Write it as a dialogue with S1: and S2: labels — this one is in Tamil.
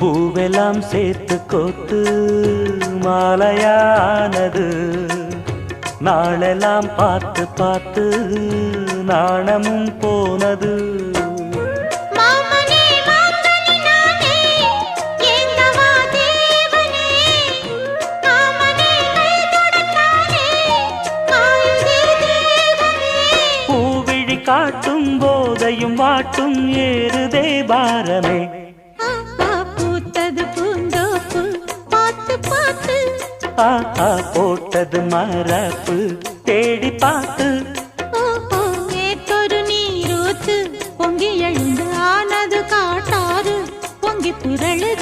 S1: பூவெல்லாம் சேர்த்து கோத்து மாலையானது. நாளெல்லாம் பார்த்து பார்த்து நாணமும் போனது. பூவிழி காட்டும் போதையும் வாட்டும் ஏறுதே பாரமே. போட்டது மரப்பு தேடி பார்த்து.
S2: நேற்றொரு நீரூத்து பொங்கி எழுந்து ஆனது காட்டாறு பொங்கி புரளுது.